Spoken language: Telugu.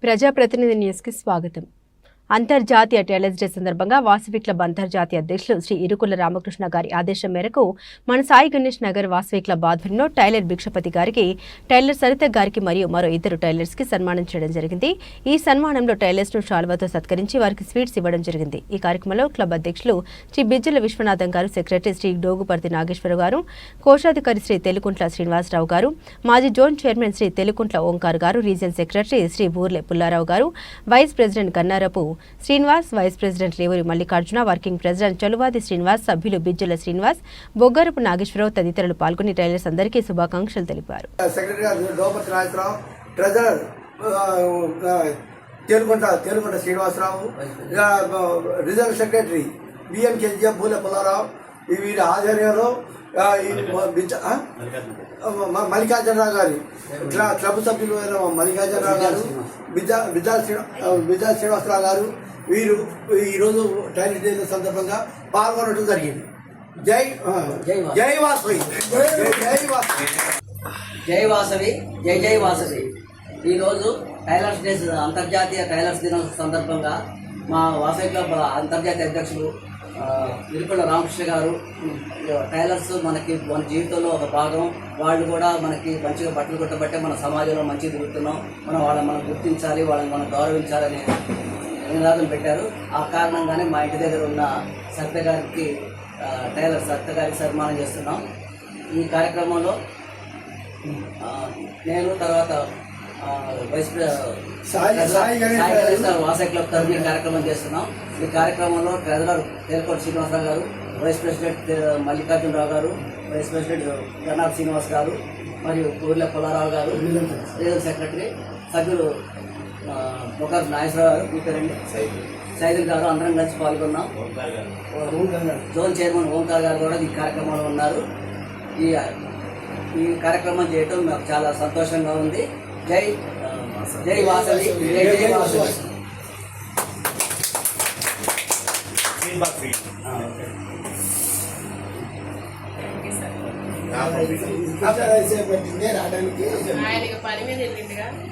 ప్రజాప్రతినిధి న్యూస్కి స్వాగతం. అంతర్జాతీయ టైలర్స్ డే సందర్భంగా వాసవి క్లబ్ అంతర్జాతీయ అధ్యక్షులు శ్రీ ఇరుకుల రామకృష్ణ గారి ఆదేశం మేరకు మన సాయి గణేష్ నగర్ వాసవి క్లబ్ ఆధ్వర్యంలో టైలర్ భిక్షపతి గారికి, టైలర్ సరిత గారికి మరియు మరో ఇద్దరు టైలర్స్ కి సన్మానం చేయడం జరిగింది. ఈ సన్మానంలో టైలర్స్ ను శాల్వాతో సత్కరించి వారికి స్వీట్స్ ఇవ్వడం జరిగింది. ఈ కార్యక్రమంలో క్లబ్ అధ్యక్షులు శ్రీ బిజ్జల విశ్వనాథం గారు, సెక్రటరీ శ్రీ డోగుపర్తి నాగేశ్వర గారు, కోశాధికారి శ్రీ తెలుకుంట్ల శ్రీనివాసరావు గారు, మాజీ జోన్ చైర్మన్ శ్రీ తెలుకుంట్ల ఓంకార్ గారు, రీజన్ సెక్రటరీ శ్రీ బూర్లే పుల్లారావు గారు, vice president Gannarapu Srinivas, vice president Levuri Mallikarjuna, working president Chaluvadi Srinivas, సభ్యులు బిజ్జల శ్రీనివాస్, బొగ్గారపు నాగేశ్వరరావు తదితరులు పాల్గొని టైలర్స్ అందరికీ శుభాకాంక్షలు తెలిపారు. తెలుగుంట శ్రీనివాసరావు, రిజర్వ్ సెక్రటరీ బిఎంకేజీఎఫ్ బూలే పుల్లారావు, వీరి ఆధ్వర్యంలో మల్లికార్జునరావు గారి క్లబ్ సభ్యులు మల్లికార్జునరావు గారు, బిజ్జల శ్రీనివాసరావు గారు, వీరు ఈరోజు టైలర్ డే సందర్భంగా పాల్గొనడం జరిగింది. జై వాసవి, జై వాసవి, జై జై వాసవి. ఈరోజు టైలర్స్ డే, అంతర్జాతీయ టైలర్స్ దినోత్సవం సందర్భంగా మా వాసవి క్లబ్ అంతర్జాతీయ అధ్యక్షులు ఇరుకుల రామకృష్ణ గారు, టైలర్స్ మన జీవితంలో ఒక భాగం. వాళ్ళు కూడా మనకి మంచిగా బట్టలు కుట్టబట్టే మన సమాజంలో మంచిగా తిరుగుతున్నాం. వాళ్ళని మనం గుర్తించాలి, వాళ్ళని మనం గౌరవించాలని నినాదం పెట్టారు. ఆ కారణంగానే మా ఇంటి దగ్గర ఉన్న సత్య గారికి, టైలర్ సత్య గారికి సన్మానం చేస్తున్నాం. ఈ కార్యక్రమంలో నేను తర్వాత వాసవి క్లబ్ తరఫున కార్యక్రమం చేస్తున్నాం. ఈ కార్యక్రమంలో ట్రెజరర్ తెలుకోటి శ్రీనివాసరావు గారు, వైస్ ప్రెసిడెంట్ మల్లికార్జునరావు గారు, వైస్ ప్రెసిడెంట్ గన్నాప్ శ్రీనివాస్ గారు మరియు ఊర్లే పుల్లారావు గారు, రీజనల్ సెక్రటరీ సభ్యులు బొగ్గారపు నాగేశ్వరరావు గారు, మీ పేరండి సైదుల్ గారు, అందరం కలిసి పాల్గొన్నాం. జోన్ చైర్మన్ ఓంకార్ గారు కూడా ఈ కార్యక్రమంలో ఉన్నారు. ఈ కార్యక్రమం చేయటం నాకు చాలా సంతోషంగా ఉంది. జై జై వాసవి, జై జై వాసవి. రావడానికి